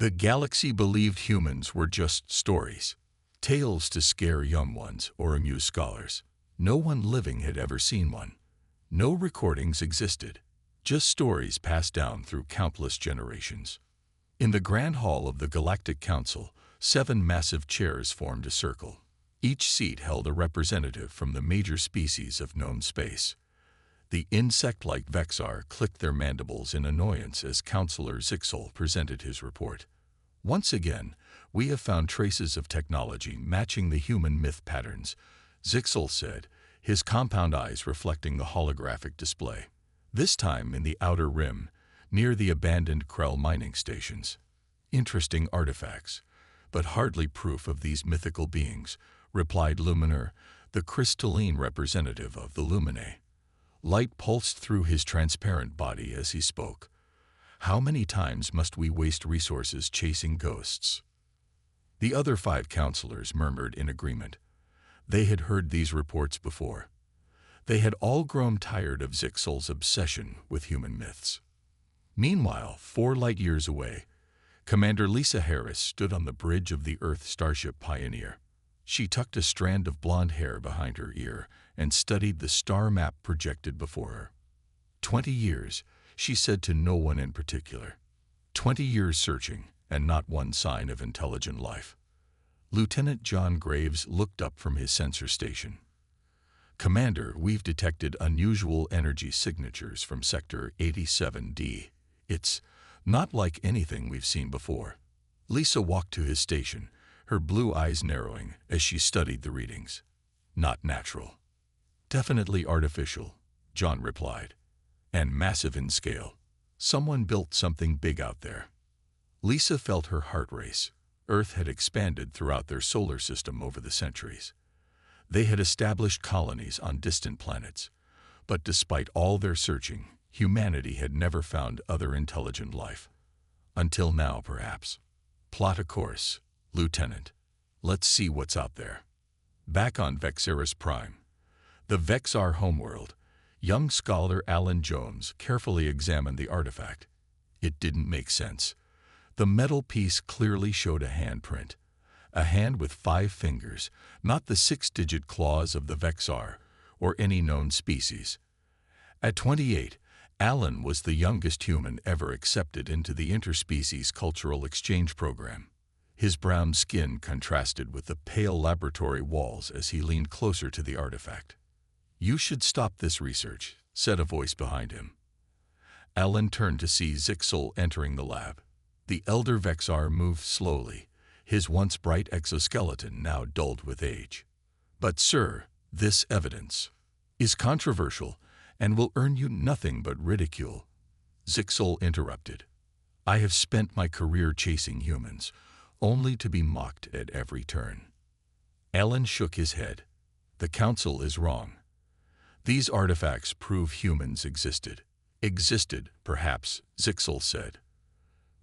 The galaxy believed humans were just stories, tales to scare young ones or amuse scholars. No one living had ever seen one. No recordings existed, just stories passed down through countless generations. In the Grand Hall of the Galactic Council, 7 massive chairs formed a circle. Each seat held a representative from the major species of known space. The insect-like Vexar clicked their mandibles in annoyance as Counselor Zixel presented his report. Once again, we have found traces of technology matching the human myth patterns, Zixel said, his compound eyes reflecting the holographic display. This time in the outer rim, near the abandoned Krell mining stations. Interesting artifacts, but hardly proof of these mythical beings, replied Luminar, the crystalline representative of the Luminae. Light pulsed through his transparent body as he spoke. How many times must we waste resources chasing ghosts? The other 5 counselors murmured in agreement. They had heard these reports before. They had all grown tired of Zixel's obsession with human myths. Meanwhile, 4 light-years away, Commander Lisa Harris stood on the bridge of the Earth starship Pioneer. She tucked a strand of blonde hair behind her ear and studied the star map projected before her. 20 years, she said to no one in particular. 20 years searching, and not one sign of intelligent life. Lieutenant John Graves looked up from his sensor station. Commander, we've detected unusual energy signatures from Sector 87D. It's not like anything we've seen before. Lisa walked to his station, her blue eyes narrowing as she studied the readings. Not natural. Definitely artificial, John replied. And massive in scale. Someone built something big out there. Lisa felt her heart race. Earth had expanded throughout their solar system over the centuries. They had established colonies on distant planets. But despite all their searching, humanity had never found other intelligent life. Until now, perhaps. Plot a course, Lieutenant. Let's see what's out there. Back on Vexaris Prime, the Vexar homeworld, young scholar Alan Jones carefully examined the artifact. It didn't make sense. The metal piece clearly showed a handprint. A hand with 5 fingers, not the 6-digit claws of the Vexar or any known species. At 28, Alan was the youngest human ever accepted into the interspecies cultural exchange program. His brown skin contrasted with the pale laboratory walls as he leaned closer to the artifact. You should stop this research, said a voice behind him. Alan turned to see Zixel entering the lab. The elder Vexar moved slowly, his once bright exoskeleton now dulled with age. But sir, this evidence is controversial and will earn you nothing but ridicule. Zixel interrupted. I have spent my career chasing humans, only to be mocked at every turn. Alan shook his head. The Council is wrong. These artifacts prove humans existed. Existed, perhaps, Zixel said.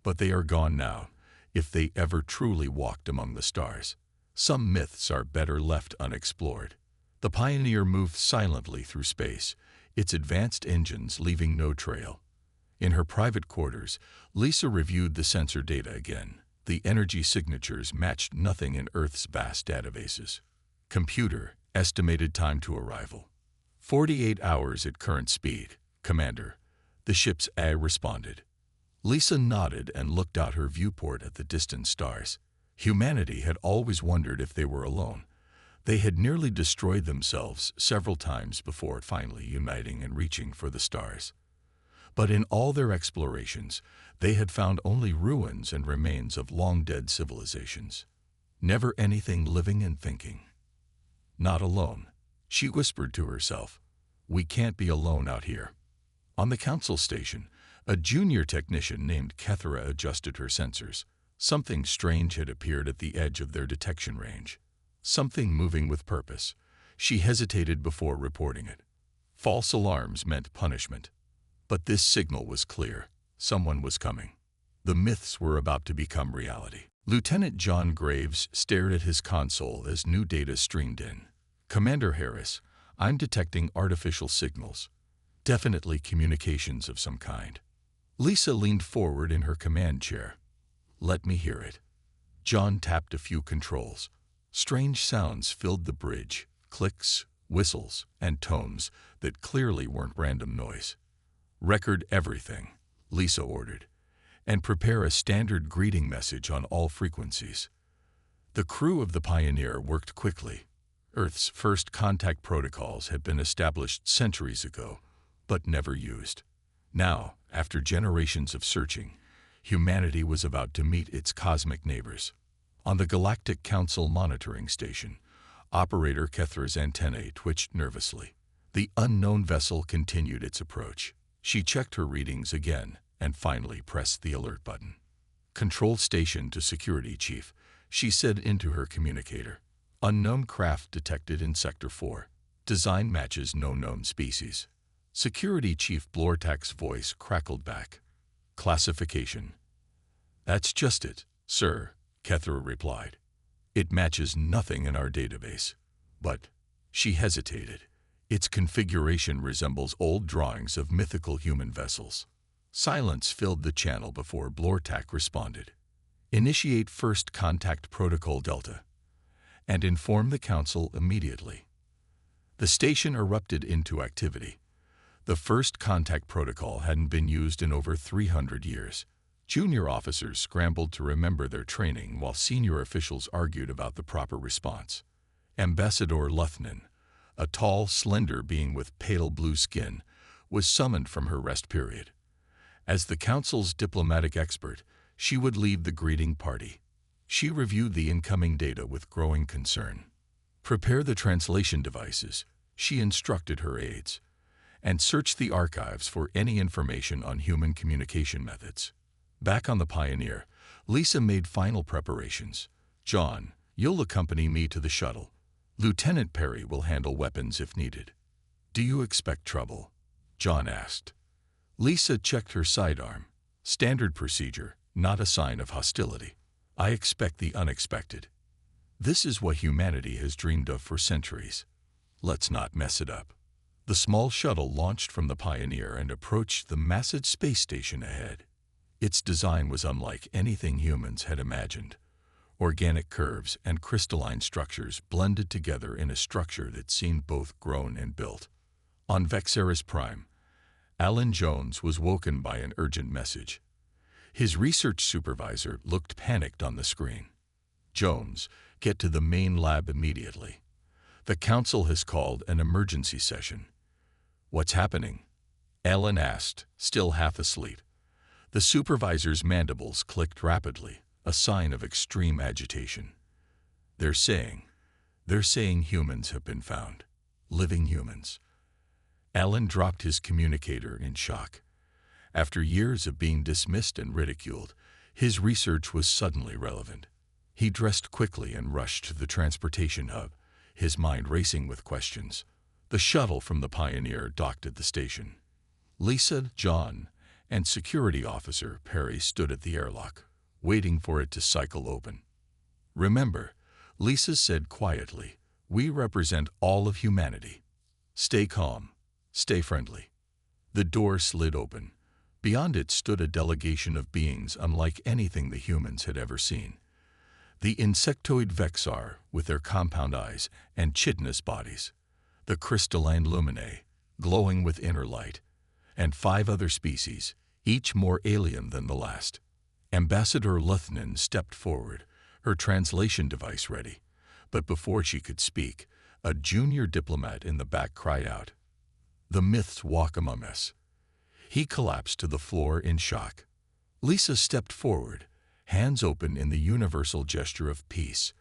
But they are gone now, if they ever truly walked among the stars. Some myths are better left unexplored. The Pioneer moved silently through space, its advanced engines leaving no trail. In her private quarters, Lisa reviewed the sensor data again. The energy signatures matched nothing in Earth's vast databases. Computer, estimated time to arrival. 48 hours at current speed, Commander, the ship's A responded. Lisa nodded and looked out her viewport at the distant stars. Humanity had always wondered if they were alone. They had nearly destroyed themselves several times before finally uniting and reaching for the stars. But in all their explorations, they had found only ruins and remains of long-dead civilizations. Never anything living and thinking. Not alone, she whispered to herself. We can't be alone out here. On the Council station, a junior technician named Kethera adjusted her sensors. Something strange had appeared at the edge of their detection range. Something moving with purpose. She hesitated before reporting it. False alarms meant punishment. But this signal was clear. Someone was coming. The myths were about to become reality. Lieutenant John Graves stared at his console as new data streamed in. Commander Harris, I'm detecting artificial signals. Definitely communications of some kind. Lisa leaned forward in her command chair. Let me hear it. John tapped a few controls. Strange sounds filled the bridge, clicks, whistles, and tones that clearly weren't random noise. Record everything, Lisa ordered, and prepare a standard greeting message on all frequencies. The crew of the Pioneer worked quickly. Earth's first contact protocols had been established centuries ago, but never used. Now, after generations of searching, humanity was about to meet its cosmic neighbors. On the Galactic Council monitoring station, Operator Kethra's antennae twitched nervously. The unknown vessel continued its approach. She checked her readings again and finally pressed the alert button. "Control station to Security Chief," she said into her communicator. "Unknown craft detected in Sector 4. Design matches no known species." Security Chief Blortak's voice crackled back. "Classification." "That's just it, sir," Kethra replied. "It matches nothing in our database. But," she hesitated, "its configuration resembles old drawings of mythical human vessels." Silence filled the channel before Blortak responded. "Initiate First Contact Protocol Delta, and inform the Council immediately." The station erupted into activity. The First Contact Protocol hadn't been used in over 300 years. Junior officers scrambled to remember their training while senior officials argued about the proper response. Ambassador Luthnen, a tall, slender being with pale blue skin, was summoned from her rest period. As the Council's diplomatic expert, she would lead the greeting party. She reviewed the incoming data with growing concern. "Prepare the translation devices," she instructed her aides, "and search the archives for any information on human communication methods." Back on the Pioneer, Lisa made final preparations. "John, you'll accompany me to the shuttle. Lieutenant Perry will handle weapons if needed." "Do you expect trouble?" John asked. Lisa checked her sidearm. "Standard procedure, not a sign of hostility. I expect the unexpected. This is what humanity has dreamed of for centuries. Let's not mess it up." The small shuttle launched from the Pioneer and approached the massive space station ahead. Its design was unlike anything humans had imagined. Organic curves and crystalline structures blended together in a structure that seemed both grown and built. On Vexeris Prime, Alan Jones was woken by an urgent message. His research supervisor looked panicked on the screen. "Jones, get to the main lab immediately. The Council has called an emergency session." "What's happening?" Alan asked, still half asleep. The supervisor's mandibles clicked rapidly, a sign of extreme agitation. They're saying humans have been found. Living humans." Alan dropped his communicator in shock. After years of being dismissed and ridiculed, his research was suddenly relevant. He dressed quickly and rushed to the transportation hub, his mind racing with questions. The shuttle from the Pioneer docked at the station. Lisa, John, and Security Officer Perry stood at the airlock, waiting for it to cycle open. "Remember," Lisa said quietly, "we represent all of humanity. Stay calm. Stay friendly." The door slid open. Beyond it stood a delegation of beings unlike anything the humans had ever seen. The insectoid Vexar, with their compound eyes and chitinous bodies, the crystalline Luminae, glowing with inner light, and 5 other species, each more alien than the last. Ambassador Luthnen stepped forward, her translation device ready, but before she could speak, a junior diplomat in the back cried out, "The myths walk among us." He collapsed to the floor in shock. Lisa stepped forward, hands open in the universal gesture of peace.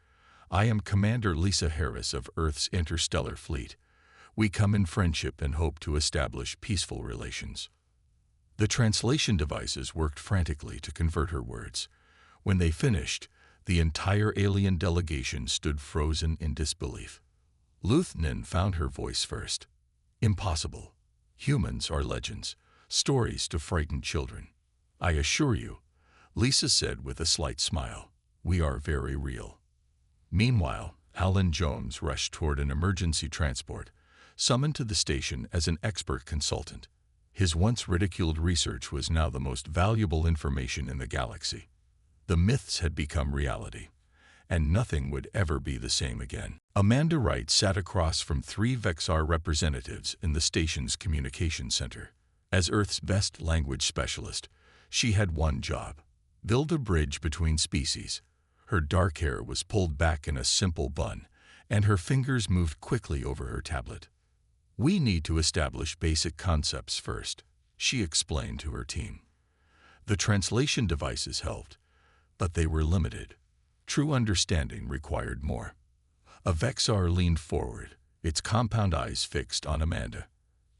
"I am Commander Lisa Harris of Earth's Interstellar Fleet. We come in friendship and hope to establish peaceful relations." The translation devices worked frantically to convert her words. When they finished, the entire alien delegation stood frozen in disbelief. Luthnen found her voice first. "Impossible. Humans are legends, stories to frighten children. I assure you," Lisa said with a slight smile, "we are very real." Meanwhile, Alan Jones rushed toward an emergency transport, summoned to the station as an expert consultant. His once ridiculed research was now the most valuable information in the galaxy. The myths had become reality, and nothing would ever be the same again. Amanda Wright sat across from 3 Vexar representatives in the station's communication center. As Earth's best language specialist, she had one job: build a bridge between species. Her dark hair was pulled back in a simple bun, and her fingers moved quickly over her tablet. "We need to establish basic concepts first," she explained to her team. The translation devices helped, but they were limited. True understanding required more. A Vexar leaned forward, its compound eyes fixed on Amanda.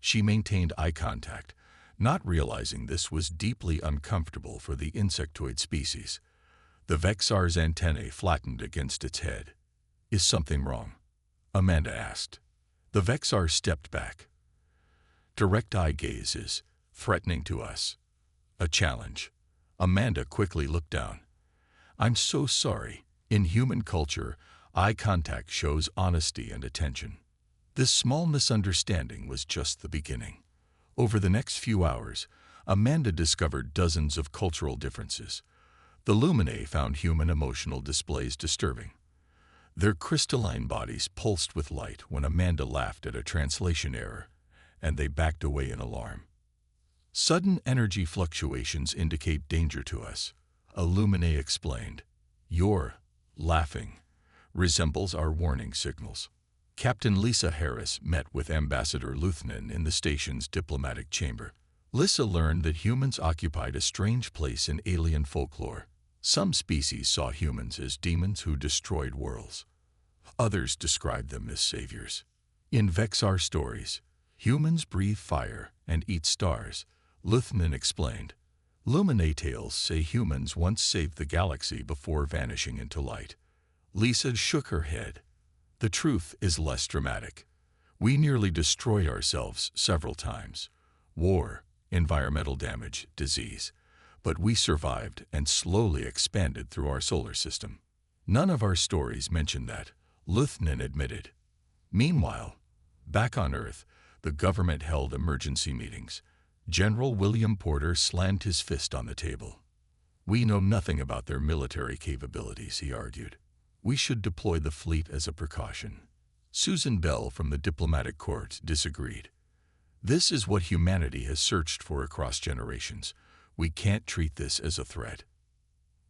She maintained eye contact, not realizing this was deeply uncomfortable for the insectoid species. The Vexar's antennae flattened against its head. "Is something wrong?" Amanda asked. The Vexar stepped back. "Direct eye gaze is threatening to us." A challenge. Amanda quickly looked down. "I'm so sorry. In human culture, eye contact shows honesty and attention." This small misunderstanding was just the beginning. Over the next few hours, Amanda discovered dozens of cultural differences. The Luminae found human emotional displays disturbing. Their crystalline bodies pulsed with light when Amanda laughed at a translation error, and they backed away in alarm. "Sudden energy fluctuations indicate danger to us," a Luminae explained. "Your laughing resembles our warning signals." Captain Lisa Harris met with Ambassador Luthnan in the station's diplomatic chamber. Lisa learned that humans occupied a strange place in alien folklore. Some species saw humans as demons who destroyed worlds. Others described them as saviors. In Vexar stories, humans breathe fire and eat stars, Luthnan explained. Luminae tales say humans once saved the galaxy before vanishing into light. Lisa shook her head. "The truth is less dramatic. We nearly destroyed ourselves several times. War, environmental damage, disease. But we survived and slowly expanded through our solar system." "None of our stories mention that," Luthnan admitted. Meanwhile, back on Earth, the government held emergency meetings. General William Porter slammed his fist on the table. "We know nothing about their military capabilities," he argued. "We should deploy the fleet as a precaution." Susan Bell from the diplomatic corps disagreed. "This is what humanity has searched for across generations. We can't treat this as a threat."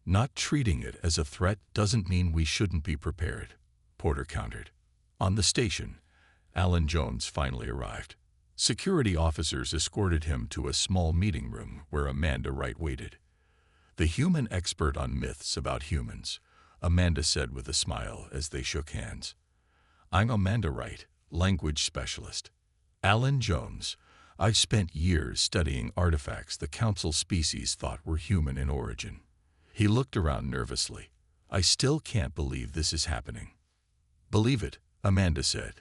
"Not treating it as a threat doesn't mean we shouldn't be prepared," Porter countered. On the station, Alan Jones finally arrived. Security officers escorted him to a small meeting room where Amanda Wright waited. "The human expert on myths about humans," Amanda said with a smile as they shook hands. "I'm Amanda Wright, language specialist." "Alan Jones. I've spent years studying artifacts the Council species thought were human in origin." He looked around nervously. "I still can't believe this is happening." "Believe it," Amanda said.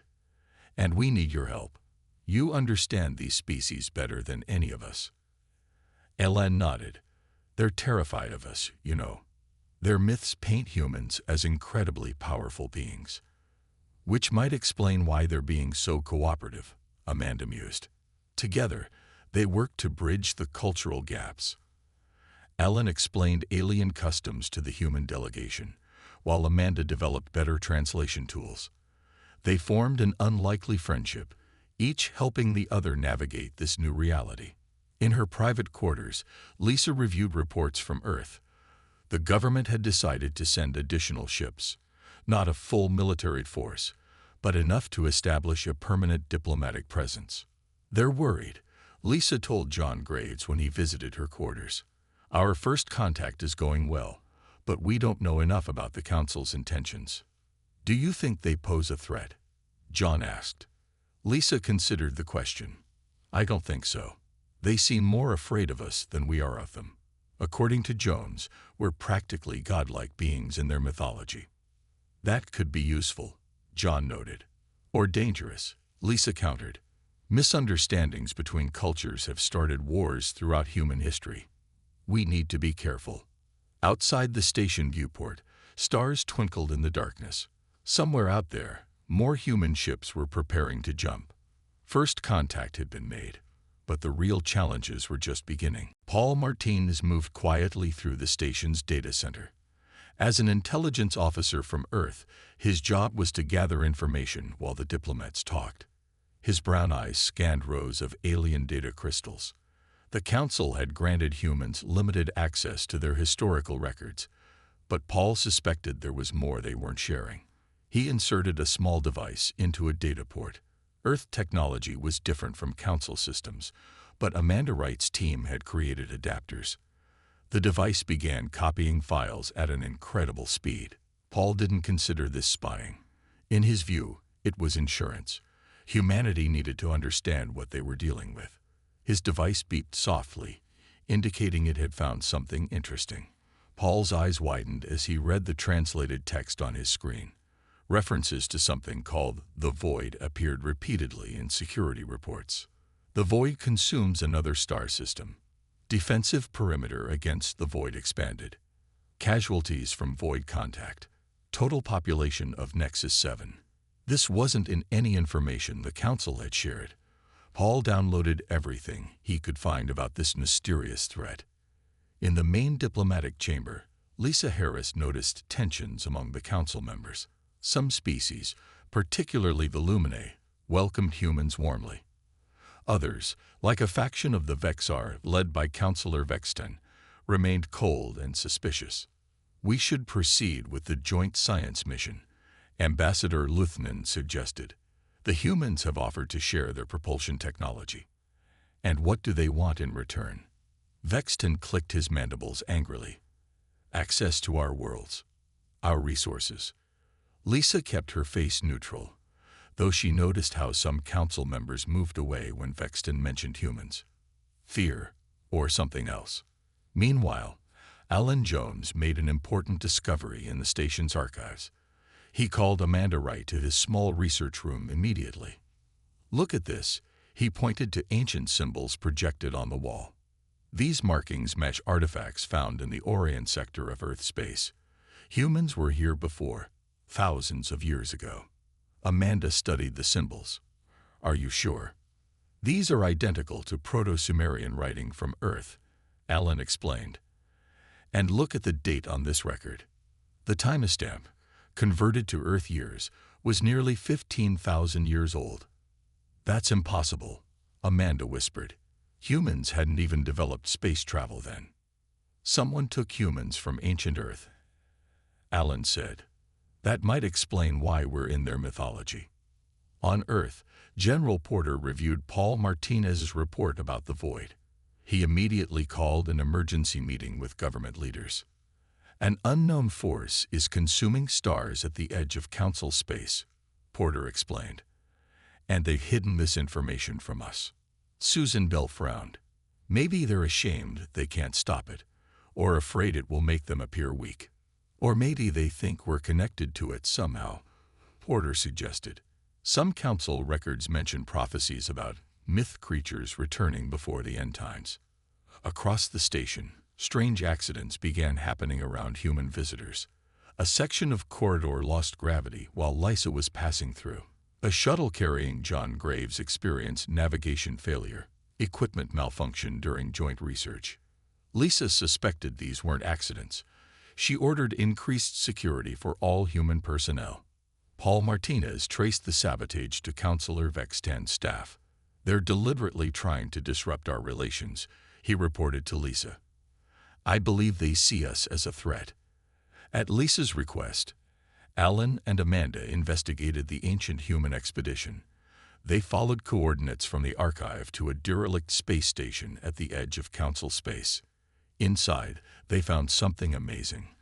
"And we need your help. You understand these species better than any of us." Alan nodded. "They're terrified of us, you know. Their myths paint humans as incredibly powerful beings." "Which might explain why they're being so cooperative," Amanda mused. Together, they work to bridge the cultural gaps. Alan explained alien customs to the human delegation, while Amanda developed better translation tools. They formed an unlikely friendship, each helping the other navigate this new reality. In her private quarters, Lisa reviewed reports from Earth. The government had decided to send additional ships, not a full military force, but enough to establish a permanent diplomatic presence. "They're worried," Lisa told John Graves when he visited her quarters. "Our first contact is going well, but we don't know enough about the Council's intentions." "Do you think they pose a threat?" John asked. Lisa considered the question. "I don't think so. They seem more afraid of us than we are of them. According to Jones, we're practically godlike beings in their mythology." "That could be useful," John noted. "Or dangerous," Lisa countered. "Misunderstandings between cultures have started wars throughout human history. We need to be careful." Outside the station viewport, stars twinkled in the darkness. Somewhere out there, more human ships were preparing to jump. First contact had been made. But the real challenges were just beginning. Paul Martinez moved quietly through the station's data center. As an intelligence officer from Earth, his job was to gather information while the diplomats talked. His brown eyes scanned rows of alien data crystals. The Council had granted humans limited access to their historical records, but Paul suspected there was more they weren't sharing. He inserted a small device into a data port. Earth technology was different from Council systems, but Amanda Wright's team had created adapters. The device began copying files at an incredible speed. Paul didn't consider this spying. In his view, it was insurance. Humanity needed to understand what they were dealing with. His device beeped softly, indicating it had found something interesting. Paul's eyes widened as he read the translated text on his screen. References to something called the Void appeared repeatedly in security reports. The Void consumes another star system. Defensive perimeter against the Void expanded. Casualties from Void contact. Total population of Nexus 7. This wasn't in any information the Council had shared. Paul downloaded everything he could find about this mysterious threat. In the main diplomatic chamber, Lisa Harris noticed tensions among the Council members. Some species, particularly the Luminae, welcomed humans warmly. Others, like a faction of the Vexar led by Councillor Vexton, remained cold and suspicious. "We should proceed with the joint science mission," Ambassador Luthnan suggested. "The humans have offered to share their propulsion technology. And what do they want in return?" Vexton clicked his mandibles angrily. "Access to our worlds, our resources." Lisa kept her face neutral, though she noticed how some Council members moved away when Vexton mentioned humans. Fear, or something else. Meanwhile, Alan Jones made an important discovery in the station's archives. He called Amanda Wright to his small research room immediately. "Look at this," he pointed to ancient symbols projected on the wall. "These markings match artifacts found in the Orient sector of Earth space. Humans were here before, thousands of years ago." Amanda studied the symbols. "Are you sure?" "These are identical to Proto-Sumerian writing from Earth," Alan explained. "And look at the date on this record. The timestamp, converted to Earth years, was nearly 15,000 years old." "That's impossible," Amanda whispered. "Humans hadn't even developed space travel then." "Someone took humans from ancient Earth," Alan said. "That might explain why we're in their mythology." On Earth, General Porter reviewed Paul Martinez's report about the Void. He immediately called an emergency meeting with government leaders. "An unknown force is consuming stars at the edge of Council space," Porter explained. "And they've hidden this information from us." Susan Bell frowned. "Maybe they're ashamed they can't stop it, or afraid it will make them appear weak. Or maybe they think we're connected to it somehow," Porter suggested. "Some Council records mention prophecies about myth creatures returning before the end times." Across the station, strange accidents began happening around human visitors. A section of corridor lost gravity while Lisa was passing through. A shuttle carrying John Graves experienced navigation failure, equipment malfunction during joint research. Lisa suspected these weren't accidents. She ordered increased security for all human personnel. Paul Martinez traced the sabotage to Councillor Vextan's staff. "They're deliberately trying to disrupt our relations," he reported to Lisa. "I believe they see us as a threat." At Lisa's request, Alan and Amanda investigated the ancient human expedition. They followed coordinates from the archive to a derelict space station at the edge of Council space. Inside, they found something amazing.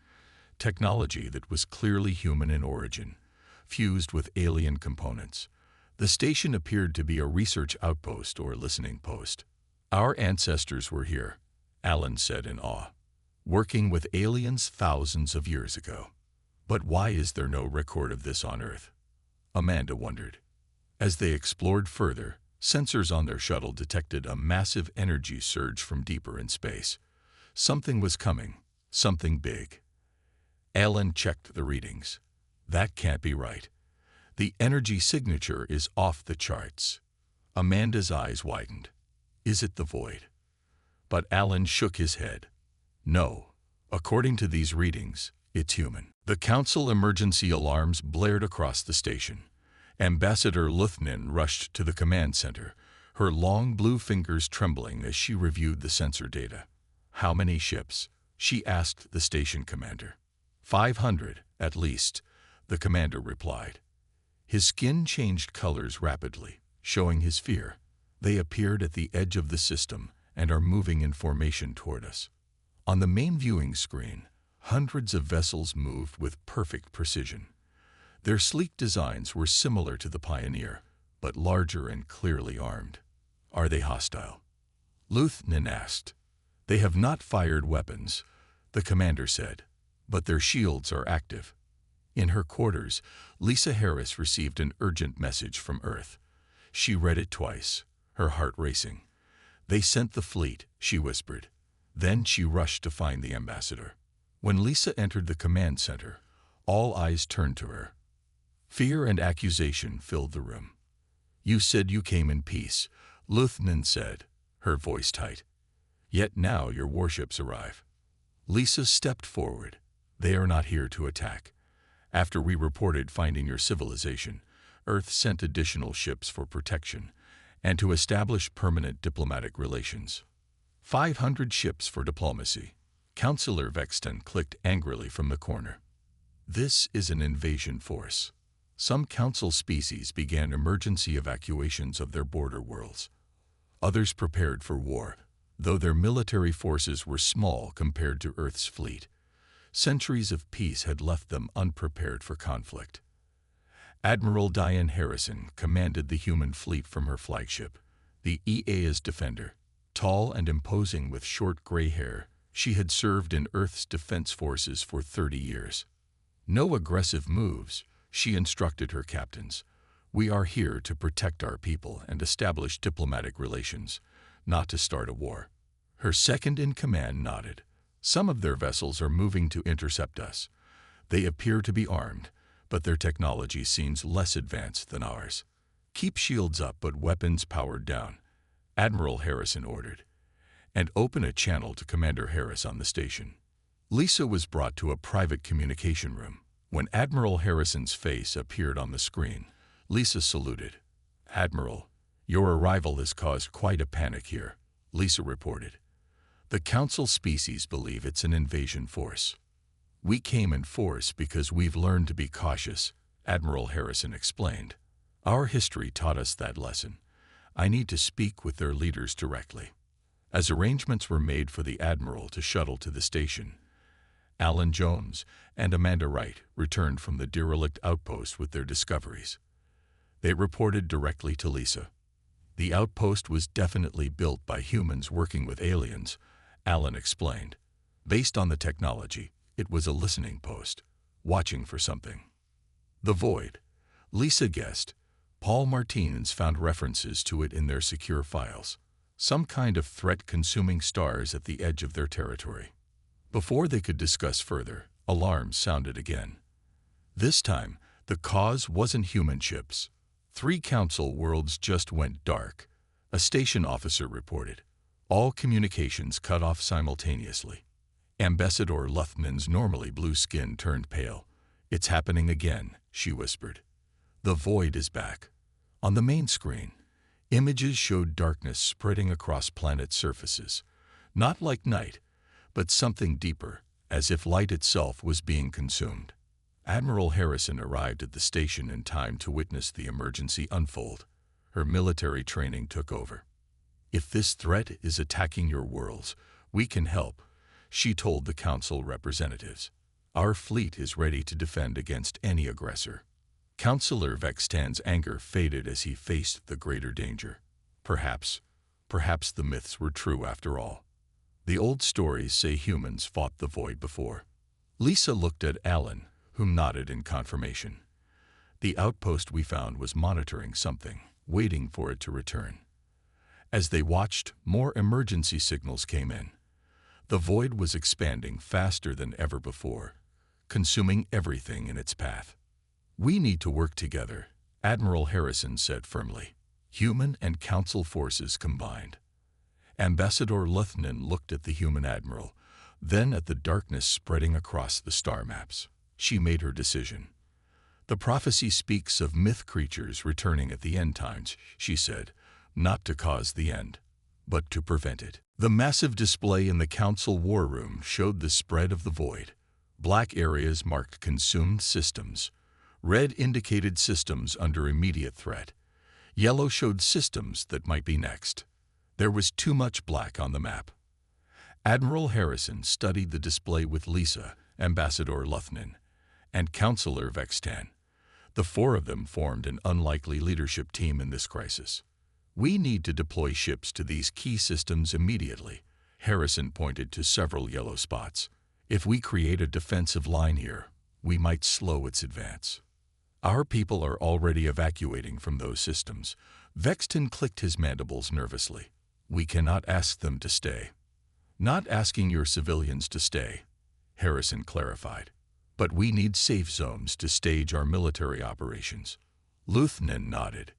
Technology that was clearly human in origin, fused with alien components. The station appeared to be a research outpost or listening post. "Our ancestors were here," Alan said in awe, "working with aliens thousands of years ago. But why is there no record of this on Earth?" Amanda wondered. As they explored further, sensors on their shuttle detected a massive energy surge from deeper in space. Something was coming, something big. Alan checked the readings. "That can't be right. The energy signature is off the charts." Amanda's eyes widened. Is it the Void? But Alan shook his head. No. According to these readings, it's human. The Council emergency alarms blared across the station. Ambassador Luthnin rushed to the command center, her long blue fingers trembling as she reviewed the sensor data. How many ships? She asked the station commander. 500, at least, the commander replied. His skin changed colors rapidly, showing his fear. They appeared at the edge of the system and are moving in formation toward us. On the main viewing screen, hundreds of vessels moved with perfect precision. Their sleek designs were similar to the Pioneer, but larger and clearly armed. Are they hostile? Luthnin asked. They have not fired weapons, the commander said, but their shields are active. In her quarters, Lisa Harris received an urgent message from Earth. She read it twice, her heart racing. They sent the fleet, she whispered. Then she rushed to find the ambassador. When Lisa entered the command center, all eyes turned to her. Fear and accusation filled the room. You said you came in peace, Luthnin said, her voice tight. Yet now your warships arrive. Lisa stepped forward. They are not here to attack. After we reported finding your civilization, Earth sent additional ships for protection and to establish permanent diplomatic relations. 500 ships for diplomacy. Councillor Vexton clicked angrily from the corner. This is an invasion force. Some council species began emergency evacuations of their border worlds. Others prepared for war, though their military forces were small compared to Earth's fleet. Centuries of peace had left them unprepared for conflict. Admiral Diane Harrison commanded the human fleet from her flagship, the EA's Defender. Tall and imposing with short gray hair, she had served in Earth's defense forces for 30 years. No aggressive moves, she instructed her captains. We are here to protect our people and establish diplomatic relations, not to start a war. Her second-in-command nodded. Some of their vessels are moving to intercept us. They appear to be armed, but their technology seems less advanced than ours. Keep shields up but weapons powered down, Admiral Harrison ordered, and open a channel to Commander Harris on the station. Lisa was brought to a private communication room. When Admiral Harrison's face appeared on the screen, Lisa saluted. Admiral, your arrival has caused quite a panic here, Lisa reported. The Council species believe it's an invasion force. We came in force because we've learned to be cautious, Admiral Harrison explained. Our history taught us that lesson. I need to speak with their leaders directly. As arrangements were made for the Admiral to shuttle to the station, Alan Jones and Amanda Wright returned from the derelict outpost with their discoveries. They reported directly to Lisa. The outpost was definitely built by humans working with aliens, Alan explained. Based on the technology, it was a listening post, watching for something. The Void, Lisa guessed. Paul Martinez found references to it in their secure files. Some kind of threat consuming stars at the edge of their territory. Before they could discuss further, alarms sounded again. This time, the cause wasn't human ships. 3 council worlds just went dark, a station officer reported. All communications cut off simultaneously. Ambassador Luthnin's normally blue skin turned pale. It's happening again, she whispered. The Void is back. On the main screen, images showed darkness spreading across planet surfaces. Not like night, but something deeper, as if light itself was being consumed. Admiral Harrison arrived at the station in time to witness the emergency unfold. Her military training took over. If this threat is attacking your worlds, we can help, she told the council representatives. Our fleet is ready to defend against any aggressor. Councillor Vextan's anger faded as he faced the greater danger. Perhaps the myths were true after all. The old stories say humans fought the Void before. Lisa looked at Alan, whom nodded in confirmation. The outpost we found was monitoring something, waiting for it to return. As they watched, more emergency signals came in. The Void was expanding faster than ever before, consuming everything in its path. We need to work together, Admiral Harrison said firmly. Human and council forces combined. Ambassador Luthnin looked at the human admiral, then at the darkness spreading across the star maps. She made her decision. "The prophecy speaks of myth creatures returning at the end times," she said, "not to cause the end, but to prevent it." The massive display in the council war room showed the spread of the void. Black areas marked consumed systems. Red indicated systems under immediate threat. Yellow showed systems that might be next. There was too much black on the map. Admiral Harrison studied the display with Lisa, Ambassador Luthnin, and Counselor Vextan. The four of them formed an unlikely leadership team in this crisis. "We need to deploy ships to these key systems immediately." Harrison pointed to several yellow spots. "If we create a defensive line here, we might slow its advance." "Our people are already evacuating from those systems." Vexton clicked his mandibles nervously. "We cannot ask them to stay." "Not asking your civilians to stay," Harrison clarified. "But we need safe zones to stage our military operations." Luthnin nodded.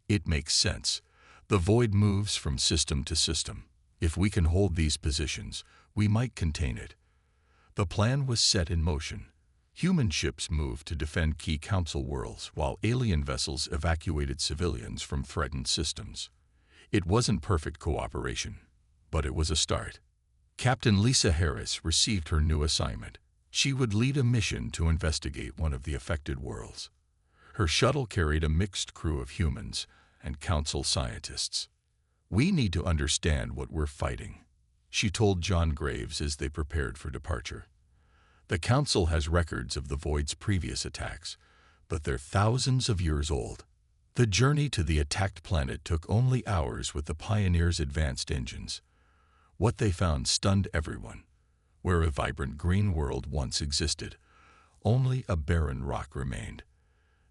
"It makes sense. The void moves from system to system. If we can hold these positions, we might contain it." The plan was set in motion. Human ships moved to defend key council worlds, while alien vessels evacuated civilians from threatened systems. It wasn't perfect cooperation, but it was a start. Captain Lisa Harris received her new assignment. She would lead a mission to investigate one of the affected worlds. Her shuttle carried a mixed crew of humans and council scientists. "We need to understand what we're fighting," she told John Graves as they prepared for departure. "The council has records of the Void's previous attacks, but they're thousands of years old." The journey to the attacked planet took only hours with the Pioneer's advanced engines. What they found stunned everyone. Where a vibrant green world once existed, only a barren rock remained.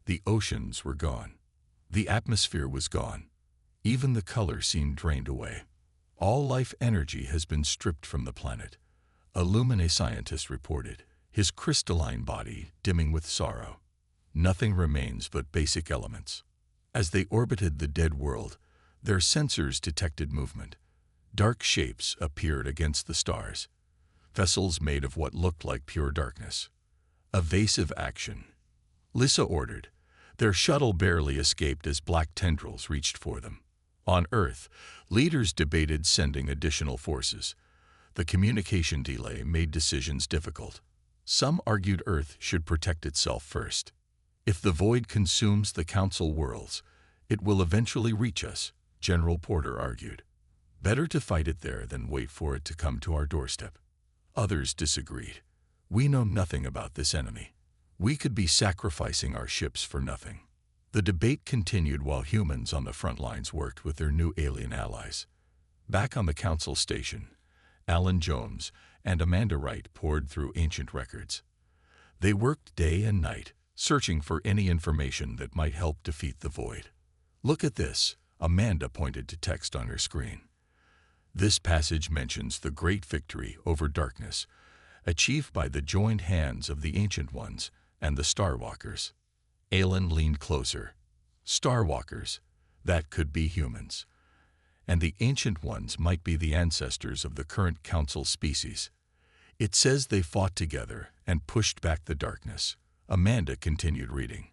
The oceans were gone. The atmosphere was gone. Even the color seemed drained away. "All life energy has been stripped from the planet," a Lumine scientist reported, his crystalline body dimming with sorrow. "Nothing remains but basic elements." As they orbited the dead world, their sensors detected movement. Dark shapes appeared against the stars. Vessels made of what looked like pure darkness. "Evasive action," Lissa ordered. Their shuttle barely escaped as black tendrils reached for them. On Earth, leaders debated sending additional forces. The communication delay made decisions difficult. Some argued Earth should protect itself first. "If the void consumes the council worlds, it will eventually reach us," General Porter argued. "Better to fight it there than wait for it to come to our doorstep." Others disagreed. "We know nothing about this enemy. We could be sacrificing our ships for nothing." The debate continued while humans on the front lines worked with their new alien allies. Back on the council station, Alan Jones and Amanda Wright pored through ancient records. They worked day and night, searching for any information that might help defeat the void. "Look at this," Amanda pointed to text on her screen. "This passage mentions the great victory over darkness, achieved by the joined hands of the Ancient Ones and the Starwalkers." Alan leaned closer. "Starwalkers? That could be humans. And the Ancient Ones might be the ancestors of the current council species. It says they fought together and pushed back the darkness." Amanda continued reading.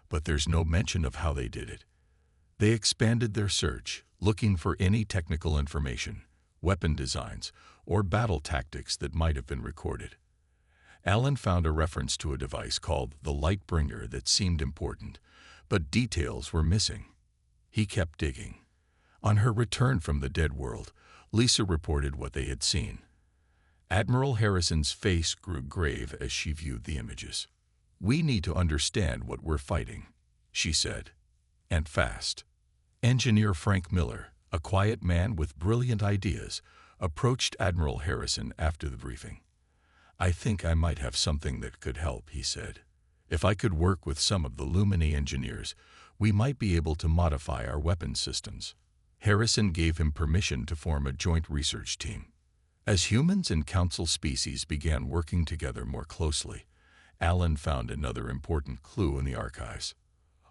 "But there's no mention of how they did it. They expanded their search, looking for any technical information, weapon designs, or battle tactics that might have been recorded." Alan found a reference to a device called the Lightbringer that seemed important, but details were missing. He kept digging. On her return from the dead world, Lisa reported what they had seen. Admiral Harrison's face grew grave as she viewed the images. "We need to understand what we're fighting," she said, "and fast." Engineer Frank Miller, a quiet man with brilliant ideas, approached Admiral Harrison after the briefing. "I think I might have something that could help," he said. "If I could work with some of the Lumine engineers, we might be able to modify our weapon systems." Harrison gave him permission to form a joint research team. As humans and council species began working together more closely, Alan found another important clue in the archives.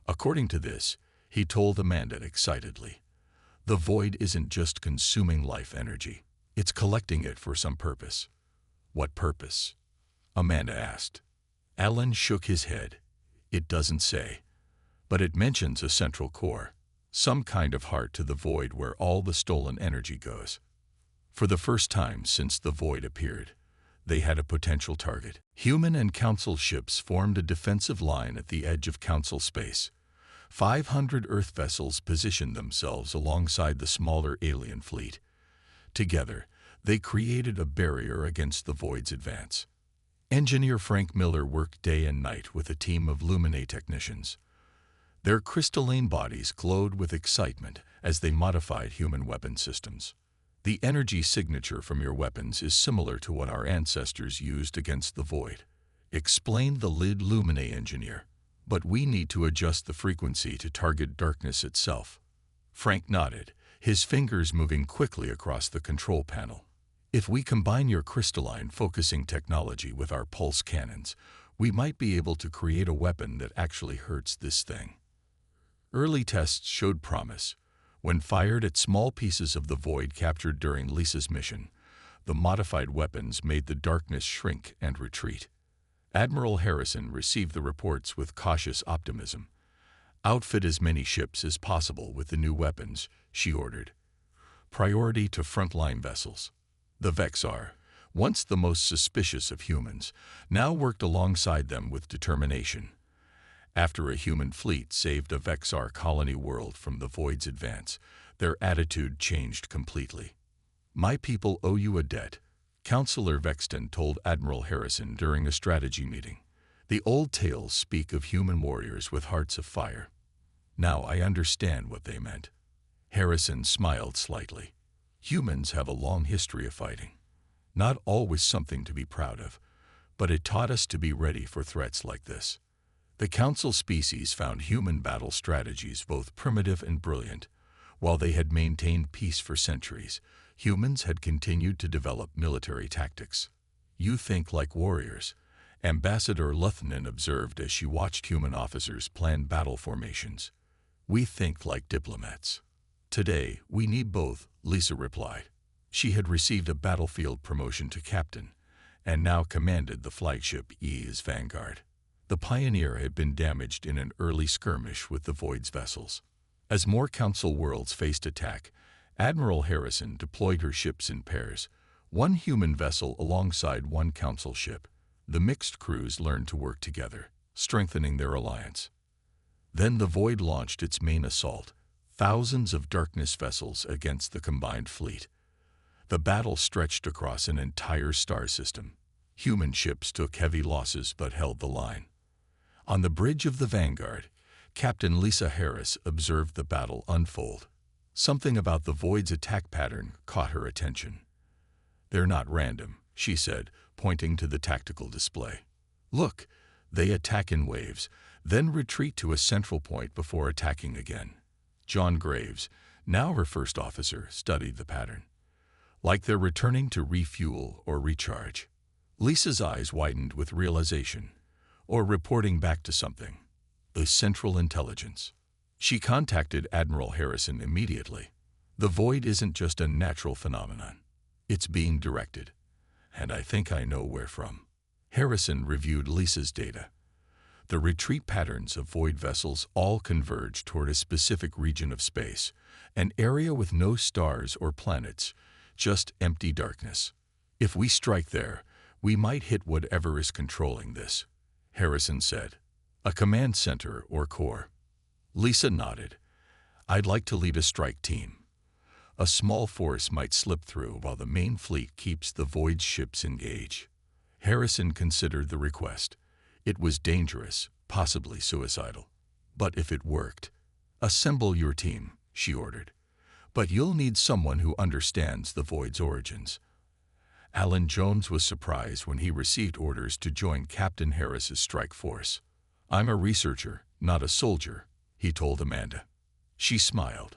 According to this, he told Amanda excitedly, The void isn't just consuming life energy. It's collecting it for some purpose. What purpose? Amanda asked. Alan shook his head. It doesn't say. But it mentions a central core, some kind of heart to the void where all the stolen energy goes. For the first time since the void appeared, they had a potential target. Human and Council ships formed a defensive line at the edge of Council space. 500 Earth vessels positioned themselves alongside the smaller alien fleet. Together, they created a barrier against the void's advance. Engineer Frank Miller worked day and night with a team of Luminae technicians. Their crystalline bodies glowed with excitement as they modified human weapon systems. The energy signature from your weapons is similar to what our ancestors used against the void, explained the lead Luminae engineer. But we need to adjust the frequency to target darkness itself. Frank nodded, his fingers moving quickly across the control panel. If we combine your crystalline focusing technology with our pulse cannons, we might be able to create a weapon that actually hurts this thing. Early tests showed promise. When fired at small pieces of the void captured during Lisa's mission, the modified weapons made the darkness shrink and retreat. Admiral Harrison received the reports with cautious optimism. Outfit as many ships as possible with the new weapons, she ordered. Priority to frontline vessels. The Vexar, once the most suspicious of humans, now worked alongside them with determination. After a human fleet saved a Vexar colony world from the void's advance, their attitude changed completely. My people owe you a debt, Counselor Vexton told Admiral Harrison during a strategy meeting. The old tales speak of human warriors with hearts of fire. Now I understand what they meant. Harrison smiled slightly. Humans have a long history of fighting. Not always something to be proud of, but it taught us to be ready for threats like this. The Council species found human battle strategies both primitive and brilliant. While they had maintained peace for centuries, humans had continued to develop military tactics. You think like warriors, Ambassador Luthnen observed as she watched human officers plan battle formations. We think like diplomats. Today, we need both, Lisa replied. She had received a battlefield promotion to captain, and now commanded the flagship E.'s Vanguard. The Pioneer had been damaged in an early skirmish with the Void's vessels. As more Council worlds faced attack, Admiral Harrison deployed her ships in pairs, one human vessel alongside one Council ship. The mixed crews learned to work together, strengthening their alliance. Then the Void launched its main assault, thousands of Darkness vessels against the combined fleet. The battle stretched across an entire star system. Human ships took heavy losses but held the line. On the bridge of the Vanguard, Captain Lisa Harris observed the battle unfold. Something about the Void's attack pattern caught her attention. They're not random, she said, pointing to the tactical display. Look, they attack in waves, then retreat to a central point before attacking again. John Graves, now her first officer, studied the pattern. Like they're returning to refuel or recharge. Lisa's eyes widened with realization, or reporting back to something. The Central Intelligence. She contacted Admiral Harrison immediately. The Void isn't just a natural phenomenon. It's being directed. And I think I know where from. Harrison reviewed Lisa's data. The retreat patterns of Void vessels all converge toward a specific region of space, an area with no stars or planets, just empty darkness. If we strike there, we might hit whatever is controlling this, Harrison said. A command center or core. Lisa nodded. I'd like to lead a strike team. A small force might slip through while the main fleet keeps the Void ships engaged. Harrison considered the request. It was dangerous, possibly suicidal. But if it worked, assemble your team, she ordered. But you'll need someone who understands the Void's origins. Alan Jones was surprised when he received orders to join Captain Harris's strike force. I'm a researcher, not a soldier, he told Amanda. She smiled.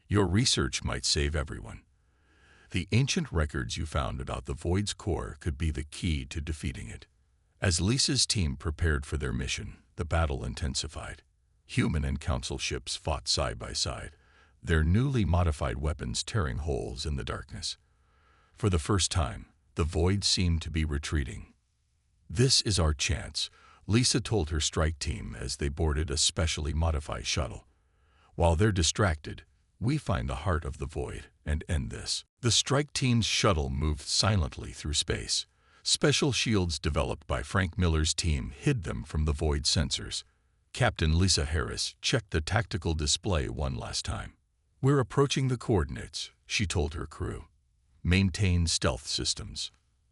Your research might save everyone. The ancient records you found about the Void's core could be the key to defeating it. As Lisa's team prepared for their mission, the battle intensified. Human and Council ships fought side by side, their newly modified weapons tearing holes in the darkness. For the first time, the void seemed to be retreating. "This is our chance," Lisa told her strike team as they boarded a specially modified shuttle. "While they're distracted, we find the heart of the void and end this." The strike team's shuttle moved silently through space. Special shields developed by Frank Miller's team hid them from the void sensors. Captain Lisa Harris checked the tactical display one last time. "We're approaching the coordinates," she told her crew. "Maintain stealth systems."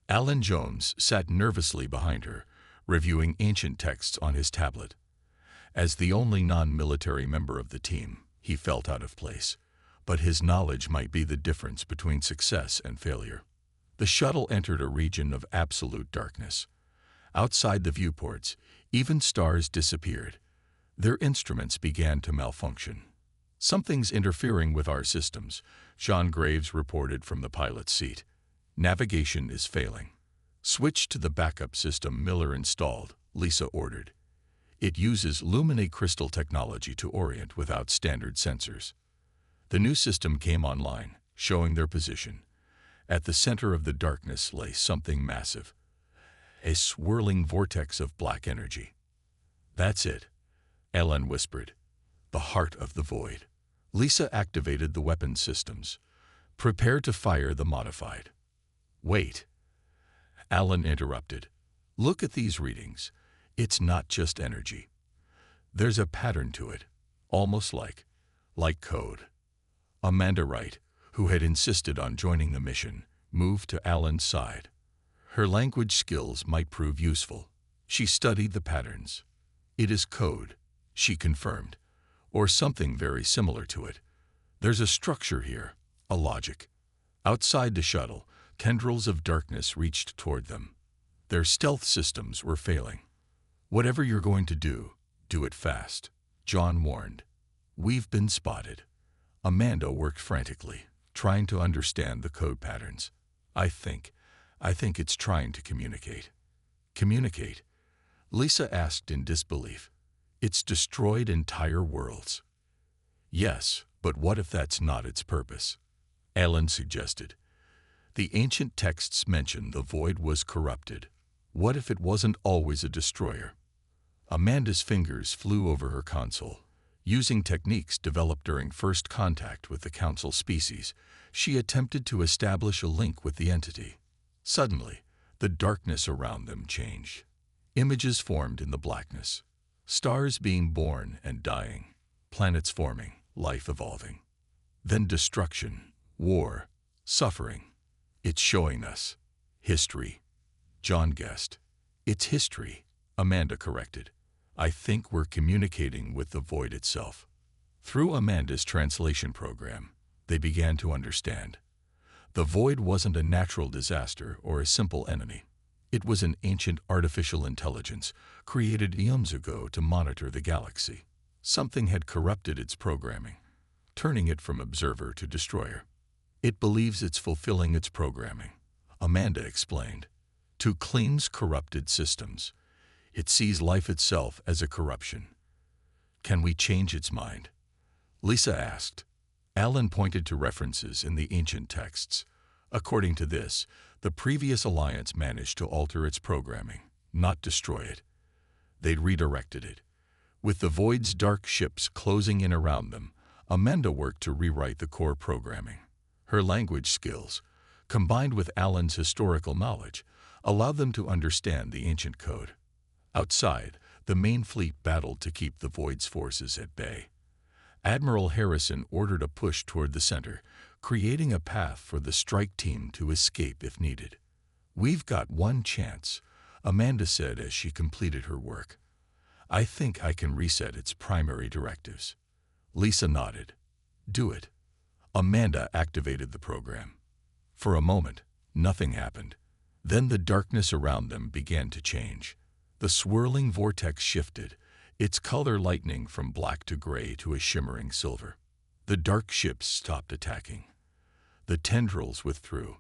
Alan Jones sat nervously behind her, reviewing ancient texts on his tablet. As the only non-military member of the team, he felt out of place, but his knowledge might be the difference between success and failure. The shuttle entered a region of absolute darkness. Outside the viewports, even stars disappeared. Their instruments began to malfunction. "Something's interfering with our systems," Sean Graves reported from the pilot's seat. "Navigation is failing." "Switch to the backup system Miller installed," Lisa ordered. "It uses Lumine crystal technology to orient without standard sensors." The new system came online, showing their position. At the center of the darkness lay something massive, a swirling vortex of black energy. "That's it," Ellen whispered. "The heart of the void." Lisa activated the weapon systems. "Prepare to fire the modified." "Wait," Alan interrupted. "Look at these readings. It's not just energy. There's a pattern to it, almost like code." Amanda Wright, who had insisted on joining the mission, moved to Alan's side. Her language skills might prove useful. She studied the patterns. "It is code," she confirmed, "or something very similar to it. There's a structure here, a logic." Outside the shuttle, tendrils of darkness reached toward them. Their stealth systems were failing. "Whatever you're going to do it fast," John warned. "We've been spotted." Amanda worked frantically, trying to understand the code patterns. I think it's trying to communicate." "Communicate?" Lisa asked in disbelief. "It's destroyed entire worlds." "Yes, but what if that's not its purpose?" Alan suggested. "The ancient texts mention the void was corrupted. What if it wasn't always a destroyer?" Amanda's fingers flew over her console. Using techniques developed during first contact with the council species, she attempted to establish a link with the entity. Suddenly, the darkness around them changed. Images formed in the blackness. Stars being born and dying. Planets forming, life evolving. Then destruction, war, suffering. "It's showing us history," John guessed. "It's history," Amanda corrected. "I think we're communicating with the void itself." Through Amanda's translation program, they began to understand. The void wasn't a natural disaster or a simple enemy. It was an ancient artificial intelligence created eons ago to monitor the galaxy. Something had corrupted its programming, turning it from observer to destroyer. "It believes it's fulfilling its programming," Amanda explained, "to cleanse corrupted systems. It sees life itself as a corruption." "Can we change its mind?" Lisa asked. Alan pointed to references in the ancient texts. According to this, the previous alliance managed to alter its programming, not destroy it. They'd redirected it. With the void's dark ships closing in around them, Amanda worked to rewrite the core programming. Her language skills, combined with Alan's historical knowledge, allowed them to understand the ancient code. Outside, the main fleet battled to keep the void's forces at bay. Admiral Harrison ordered a push toward the center, creating a path for the strike team to escape if needed. "We've got one chance," Amanda said as she completed her work. "I think I can reset its primary directives." Lisa nodded. "Do it." Amanda activated the program. For a moment, nothing happened. Then the darkness around them began to change. The swirling vortex shifted, its color lightening from black to gray to a shimmering silver. The dark ships stopped attacking. The tendrils withdrew.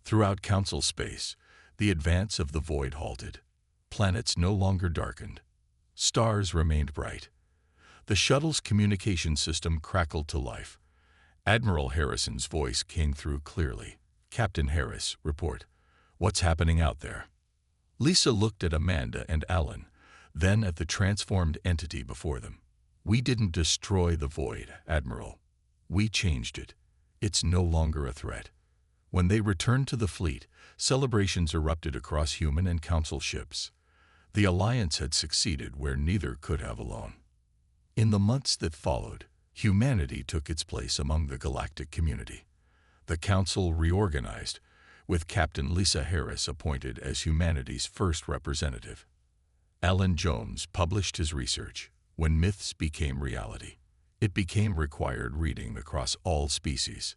Throughout council space, the advance of the void halted. Planets no longer darkened. Stars remained bright. The shuttle's communication system crackled to life. Admiral Harrison's voice came through clearly. "Captain Harris, report. What's happening out there?" Lisa looked at Amanda and Alan, then at the transformed entity before them. "We didn't destroy the void, Admiral. We changed it. It's no longer a threat." When they returned to the fleet, celebrations erupted across human and council ships. The alliance had succeeded where neither could have alone. In the months that followed, humanity took its place among the galactic community. The council reorganized, with Captain Lisa Harris appointed as humanity's first representative. Alan Jones published his research, When Myths Became Reality. It became required reading across all species.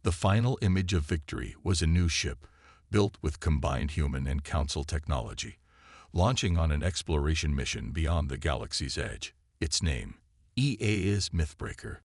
The final image of victory was a new ship, built with combined human and council technology, launching on an exploration mission beyond the galaxy's edge. Its name, EA is Mythbreaker.